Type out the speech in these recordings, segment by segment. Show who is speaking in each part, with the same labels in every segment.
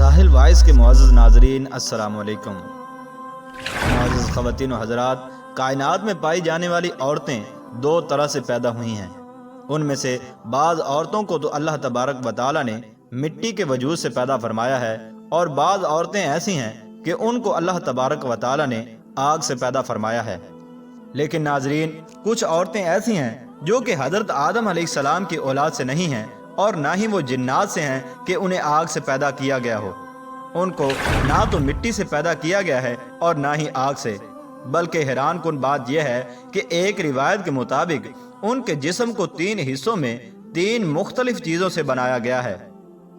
Speaker 1: साहिल voice के मुअज़्ज़ज़ नाज़रीन अस्सलाम वालेकुम। मुअज़्ज़ज़ ख़वातीन व हज़रात, कायनात में पाई जाने वाली औरतें दो तरह से पैदा हुई हैं। उनमें से बाज़ औरतों को तो अल्लाह तबारक व तआला ने मिट्टी के वजूद से पैदा फरमाया है, और बाज़ औरतें ऐसी हैं कि उनको अल्लाह तबारक व तआला ने आग से पैदा फरमाया है। लेकिन नाज़रीन, कुछ औरतें ऐसी हैं जो कि हज़रत आदम अलैहिस्सलाम की औलाद से नहीं हैं, और ना ही वो जिन्नात से हैं कि उन्हें आग से पैदा किया गया हो। उनको ना तो मिट्टी से पैदा किया गया है और ना ही आग से। बल्कि हैरान कुन बात यह है कि एक रिवायत के मुताबिक उनके जिस्म को 3 हिस्सों में 3 मुख्तलिफ चीज़ों से बनाया गया है।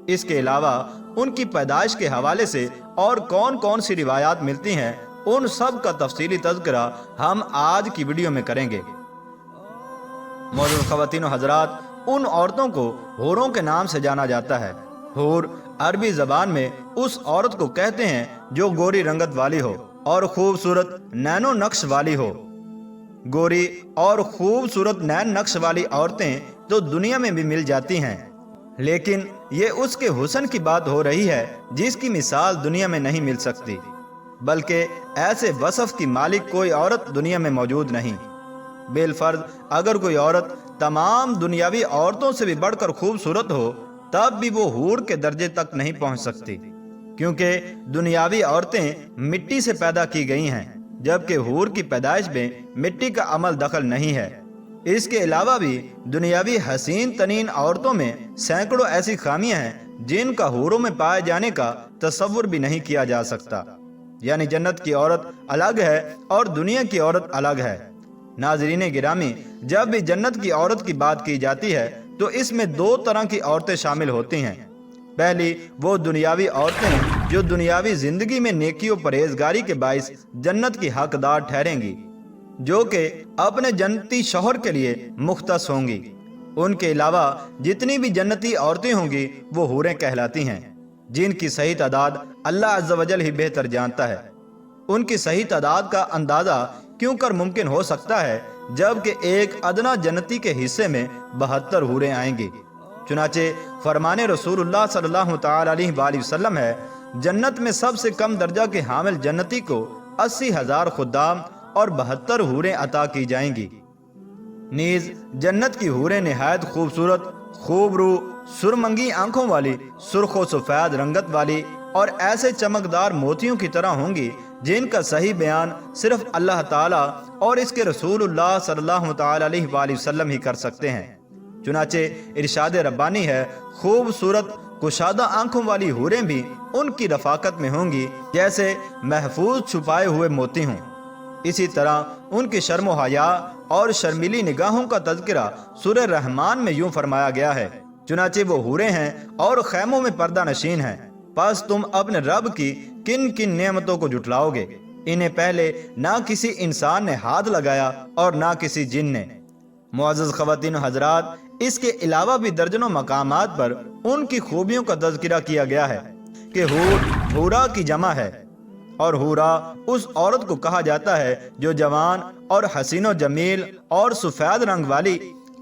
Speaker 1: इसके अलावा उनकी पैदाइश के हवाले से और कौन कौन सी रिवायात मिलती हैं, उन सब का तफसीली तज़किरा हम आज की वीडियो में करेंगे। मौजूद ख़वातीन व हज़रात, उन औरतों को हूरों के नाम से जाना जाता है। हूर अरबी ज़बान में उस औरत को कहते हैं जो गोरी रंगत वाली हो और खूबसूरत नैनो नक्श वाली हो। गोरी और खूबसूरत नैन नक्श वाली औरतें तो दुनिया में भी मिल जाती हैं, लेकिन ये उसके हुस्न की बात हो रही है जिसकी मिसाल दुनिया में नहीं मिल सकती। बल्कि ऐसे वसफ की मालिक कोई औरत दुनिया में मौजूद नहीं। बेलफर्ज अगर कोई औरत तमाम दुनियावी औरतों से भी बढ़कर खूबसूरत हो, तब भी वो हूर के दर्जे तक नहीं पहुंच सकती, क्योंकि दुनियावी औरतें मिट्टी से पैदा की गई हैं, जबकि हूर की पैदाइश में मिट्टी का अमल दखल नहीं है। इसके अलावा भी दुनियावी हसीन तनीन औरतों में सैकड़ों ऐसी खामियां हैं जिनका हूरों में पाए जाने का तसव्वुर भी नहीं किया जा सकता। यानी जन्नत की औरत अलग है और दुनिया की औरत अलग है। नाज़रीन गिरामी, जब भी जन्नत की औरत की बात की जाती है तो इसमें 2 तरह की औरतें शामिल होती हैं। पहली वो दुनियावी औरतें जो दुनियावी जिंदगी में नेकी और परहेजगारी के बाइस जन्नत की हकदार ठहरेंगी, जो कि अपने जन्नती शौहर के लिए मुख्तस होंगी। उनके अलावा जितनी भी जन्नती औरतें होंगी वो हूरें कहलाती हैं, जिनकी सही तादाद अल्लाह अज़्ज़ व जल ही बेहतर जानता है। उनकी सही तादाद का अंदाज़ा क्यों कर मुमकिन हो सकता है जबकि एक अदना जन्नती के हिस्से में 72 हूरें आएंगी। चुनाचे फरमाने रसूलुल्लाह सल्लल्लाहु तआला अलैहि वसल्लम है, जन्नत में सबसे कम दर्जा के हामिल जन्नती को 80,000 खुद्दाम और 72 हूरें अता की जाएंगी। नीज जन्नत की हूरें निहायत खूबसूरत, खूबरू, सुरमंगी आंखों वाली, सुर्ख सफेद रंगत वाली और ऐसे चमकदार मोतियों की तरह होंगी जिनका सही बयान सिर्फ अल्लाह ताला और इसके रसूलुल्लाह सल्लल्लाहु तआला अलैहि वसल्लम ही कर सकते हैं। चुनाचे इरशाद रब्बानी है, खूबसूरत कुशादा आंखों वाली हूरें भी उनकी रफाकत में होंगी जैसे महफूज छुपाए हुए मोती हों। इसी तरह उनकी शर्म व हया और शर्मीली निगाहों का तज़किरा सूरह रहमान में यूं फरमाया गया है, चुनाचे वो हूरें हैं और खैमों में पर्दा नशीन हैं, बस तुम अपने रब की किन किन नेमतों को जुटलाओगे। इन्हें पहले ना किसी इंसान ने हाथ लगाया और ना किसी जिन ने। मुअज़्ज़ज़ ख़वातीन हज़रात, इसके अलावा भी दर्जनों मकामात पर उनकी खूबियों का तज़किरा किया गया है कि हूर हूरा की जमा है, और हूरा उस औरत को कहा जाता है जो जवान और हसीनो जमील और सफ़ेद रंग वाली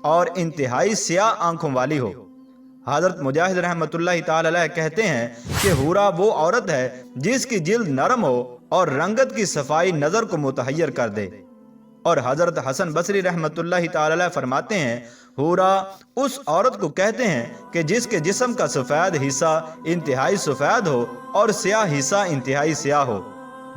Speaker 1: और इंतहाई स्याह आंखों वाली हो। हज़रत मुजाहिद रहमतुल्लाहि ताला अलैह कहते हैं कि हूरा वो औरत है जिसकी जिल्द नरम हो और रंगत की सफाई नज़र को मुतहय्यर कर दे। और हज़रत हसन बसरी रहमतुल्लाहि ताला अलैह फरमाते हैं, हूरा उस औरत को कहते हैं कि जिसके जिस्म का सफ़ेद हिस्सा इंतहाई सफ़ेद हो और स्याह हिस्सा इंतहाई स्याह हो।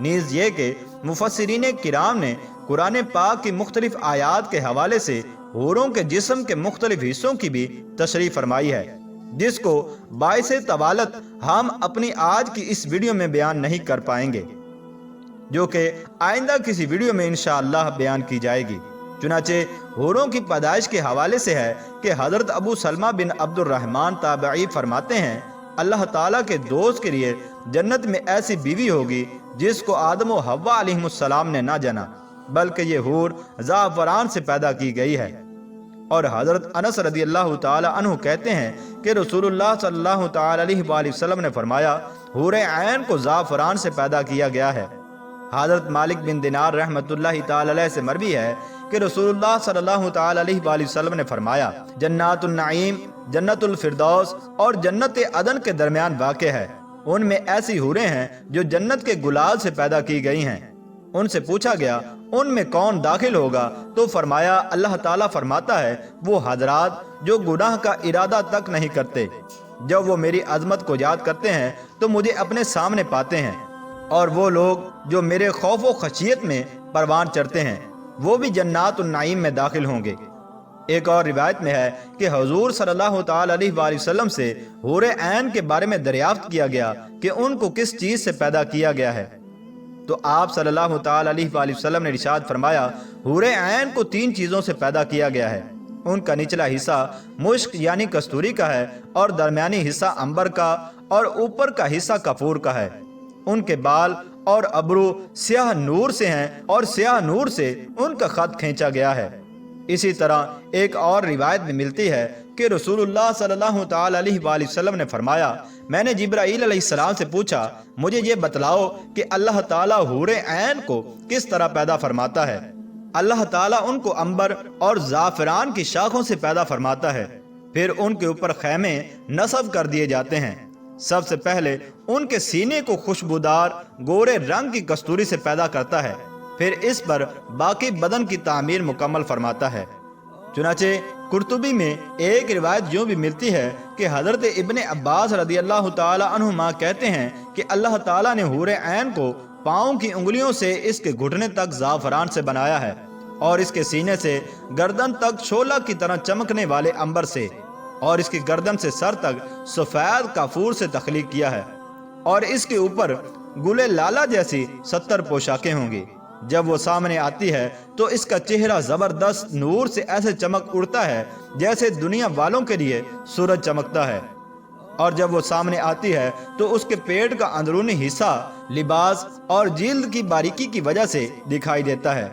Speaker 1: नीज़ ये कि मुफस्सिरीन किराम ने कुरान पाक की मुख्तलिफ आयात के हवाले से हूरों के जिस्म के मुख्तलिफ हिस्सों की भी तशरीह फरमाई है, जिसको बाइसे तवालत हम अपनी आज की इस वीडियो में बयान नहीं कर पाएंगे, जो कि आइंदा किसी वीडियो में इंशाअल्लाह बयान की जाएगी। चुनाचे हूरों की पैदाइश के हवाले से है कि हज़रत अबू सलमा बिन अब्दुर्रहमान ताबई फरमाते हैं, अल्लाह ताला के दोस्त के लिए जन्नत में ऐसी बीवी होगी जिसको आदम व हव्वा अलैहिमुस्सलाम ने ना जाना, बल्कि ये हूर ज़ाफ़रान से पैदा की गई है। और हज़रत अनस रज़ियल्लाहु ताला अन्हु कहते हैं कि रसूलुल्लाह सल्लल्लाहु ताला अलैहि वसल्लम ने फरमाया, हूर ऐन को ज़ाफ़रान से पैदा किया गया है। हज़रत मालिक बिन दिनार रहमतुल्लाहि ताला अलैह से मरवी है कि रसूलुल्लाह सल्लल्लाहु ताला अलैहि वसल्लम ने फरमाया, जन्नतुन नईम, जन्नतुल फिरदौस और जन्नत अदन के दरमियान वाक़ है। ان میں ایسی حوریں ہیں جو جنت کے گلال سے پیدا کی گئی ہیں۔ ان سے پوچھا گیا ان میں کون داخل ہوگا، تو فرمایا اللہ تعالیٰ فرماتا ہے وہ حضرات جو گناہ کا ارادہ تک نہیں کرتے، جب وہ میری عظمت کو یاد کرتے ہیں تو مجھے اپنے سامنے پاتے ہیں، اور وہ لوگ جو میرے خوف و خشیت میں پروان چڑھتے ہیں وہ بھی جنات النعیم میں داخل ہوں گے۔ ایک اور روایت میں ہے کہ حضور صلی اللہ تعالی علیہ وآلہ وسلم سے حور عین کے بارے میں دریافت کیا گیا کہ ان کو کس چیز سے پیدا کیا گیا ہے، تو آپ صلی اللہ تعالی علیہ وآلہ وسلم نے ارشاد فرمایا حور عین کو 3 چیزوں سے پیدا کیا گیا ہے۔ ان کا نچلا حصہ مشک یعنی کستوری کا ہے، اور درمیانی حصہ عنبر کا، اور اوپر کا حصہ کافور کا ہے۔ ان کے بال اور ابرو سیاہ نور سے ہیں، اور سیاہ نور سے ان کا خط کھینچا گیا ہے۔ اسی طرح ایک اور روایت میں ملتی ہے کہ رسول اللہ صلی اللہ تعالی علیہ وآلہ وسلم نے فرمایا میں نے جبرائیل علیہ السلام سے پوچھا مجھے یہ بتلاؤ کہ اللہ تعالیٰ حور عین کو کس طرح پیدا فرماتا ہے۔ اللہ تعالیٰ ان کو عنبر اور زعفران کی شاخوں سے پیدا فرماتا ہے، پھر ان کے اوپر خیمے نصب کر دیے جاتے ہیں۔ سب سے پہلے ان کے سینے کو خوشبودار گورے رنگ کی کستوری سے پیدا کرتا ہے، پھر اس پر باقی بدن کی تعمیر مکمل فرماتا ہے۔ چنانچہ قرطبی میں ایک روایت یوں بھی ملتی ہے کہ حضرت ابن عباس رضی اللہ تعالی عنہما کہتے ہیں کہ اللہ تعالیٰ نے حور عین کو پاؤں کی انگلیوں سے اس کے گھٹنے تک زعفران سے بنایا ہے، اور اس کے سینے سے گردن تک شعلہ کی طرح چمکنے والے عنبر سے، اور اس کی گردن سے سر تک سفید کافور سے تخلیق کیا ہے، اور اس کے اوپر گلے لالا جیسی 70 پوشاکیں ہوں گی۔ جب وہ سامنے آتی ہے تو اس کا چہرہ زبردست نور سے ایسے چمک اڑتا ہے جیسے دنیا والوں کے لیے سورج چمکتا ہے، اور جب وہ سامنے آتی ہے تو اس کے پیٹ کا اندرونی حصہ لباس اور جلد کی باریکی کی وجہ سے دکھائی دیتا ہے۔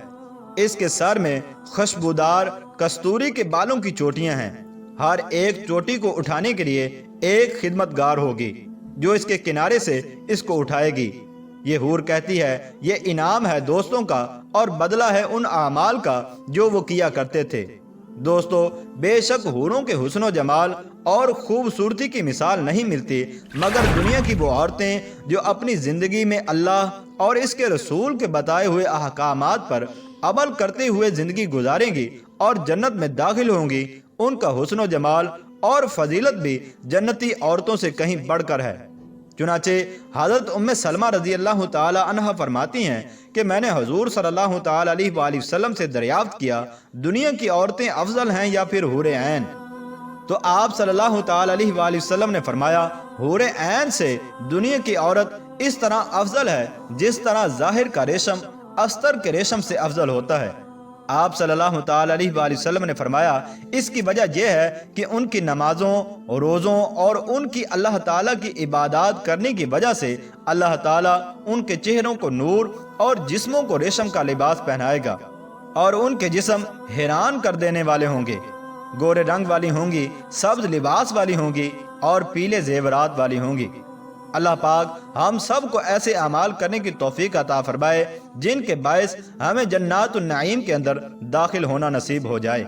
Speaker 1: اس کے سر میں خوشبودار کستوری کے بالوں کی چوٹیاں ہیں، ہر ایک چوٹی کو اٹھانے کے لیے ایک خدمتگار ہوگی جو اس کے کنارے سے اس کو اٹھائے گی۔ یہ حور کہتی ہے یہ انعام ہے دوستوں کا اور بدلہ ہے ان اعمال کا جو وہ کیا کرتے تھے۔ دوستو، بے شک حوروں کے حسن و جمال اور خوبصورتی کی مثال نہیں ملتی مگر دنیا کی وہ عورتیں جو اپنی زندگی میں اللہ اور اس کے رسول کے بتائے ہوئے احکامات پر عمل کرتے ہوئے زندگی گزاریں گی اور جنت میں داخل ہوں گی۔ ان کا حسن و جمال اور فضیلت بھی جنتی عورتوں سے کہیں بڑھ کر ہے۔ چنانچہ حضرت ام سلمہ رضی اللہ تعالی عنہ فرماتی ہیں کہ میں نے حضور صلی اللہ تعالی علیہ وآلہ وسلم سے دریافت کیا دنیا کی عورتیں افضل ہیں یا پھر حور عین؟ تو آپ صلی اللہ تعالی علیہ وآلہ وسلم نے فرمایا حور عین سے دنیا کی عورت اس طرح افضل ہے جس طرح ظاہر کا ریشم استر کے ریشم سے افضل ہوتا ہے۔ آپ صلی اللہ تعالی علیہ وآلہ وسلم نے فرمایا اس کی وجہ یہ ہے کہ ان کی نمازوں، روزوں اور ان کی اللہ تعالیٰ کی عبادات کرنے کی وجہ سے اللہ تعالیٰ ان کے چہروں کو نور اور جسموں کو ریشم کا لباس پہنائے گا، اور ان کے جسم حیران کر دینے والے ہوں گے، گورے رنگ والی ہوں گی، سبز لباس والی ہوں گی اور پیلے زیورات والی ہوں گی۔ اللہ پاک ہم سب کو ایسے اعمال کرنے کی توفیق عطا فرمائے جن کے باعث ہمیں جنات النعیم کے اندر داخل ہونا نصیب ہو جائے۔